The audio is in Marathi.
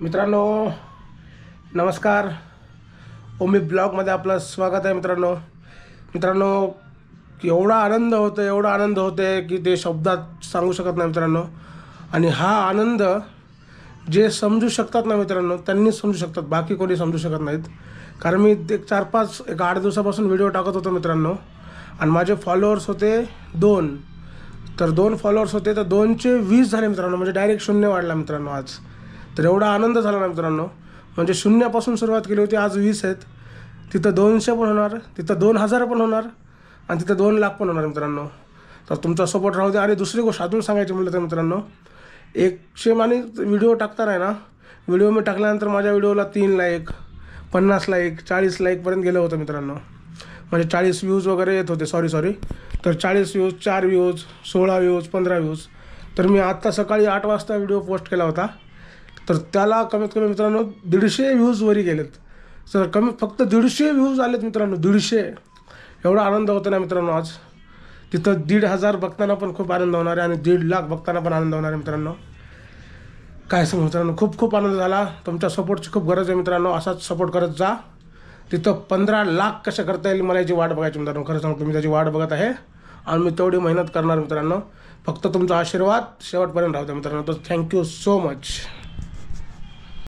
मित्रांनो नमस्कार. ओमी ब्लॉगमध्ये आपलं स्वागत आहे. मित्रांनो एवढा आनंद होते की ते शब्दात सांगू शकत नाही मित्रांनो. आणि हा आनंद जे समजू शकतात ना मित्रांनो त्यांनीच समजू शकतात, बाकी कोणी समजू शकत नाहीत. कारण मी एक 8 दिवसापासून व्हिडिओ टाकत होतो मित्रांनो, आणि माझे फॉलोअर्स होते 2. तर 2 फॉलोअर्स होते, तर 2चे 20 झाले मित्रांनो. म्हणजे डायरेक्ट 0 वाढला मित्रांनो आज. तर एवढा आनंद झाला ना मित्रांनो. म्हणजे 0पासून सुरुवात केली होती, आज 20 आहेत. तिथं 200 पण होणार, तिथं 2000 पण होणार, आणि तिथं 2 लाख पण होणार मित्रांनो. तर तुमचा सपोर्ट राहू द्या. आणि दुसरी गोष्ट अजून सांगायची म्हटलं तर मित्रांनो, 100 आणि व्हिडिओ टाकताना आहे ना, व्हिडिओ मी टाकल्यानंतर माझ्या व्हिडिओला 3 लाईक, 50 लाईक, 40 लाईकपर्यंत गेलं होतं मित्रांनो. म्हणजे 40 व्ह्यूज वगैरे येत होते. सॉरी तर 40 व्ह्यूज, 4 व्ह्यूज, 16 व्ह्यूज, 15 व्ह्यूज. तर मी आत्ता सकाळी 8 वाजता व्हिडिओ पोस्ट केला होता, तर त्याला कमीत कमी मित्रांनो 150 व्ह्यूज वरी गेलेत. तर फक्त 150 व्ह्यूज आलेत मित्रांनो. 150. एवढा आनंद होतो ना मित्रांनो आज. तिथं 1,500 बघताना पण खूप आनंद होणार आहे, आणि 1.5 लाख बघताना पण आनंद होणार आहे मित्रांनो. काय सांगू मित्रांनो, खूप आनंद झाला. तुमच्या सपोर्टची खूप गरज आहे मित्रांनो. असाच सपोर्ट करत जा. तिथं 15 लाख कशा करता येईल मला याची वाट बघायची मित्रांनो. खरं सांगतो, मी त्याची वाट बघत आहे, आणि मी तेवढी मेहनत करणार मित्रांनो. फक्त तुमचा आशीर्वाद शेवटपर्यंत राहू द्या मित्रांनो. तर थँक्यू सो मच.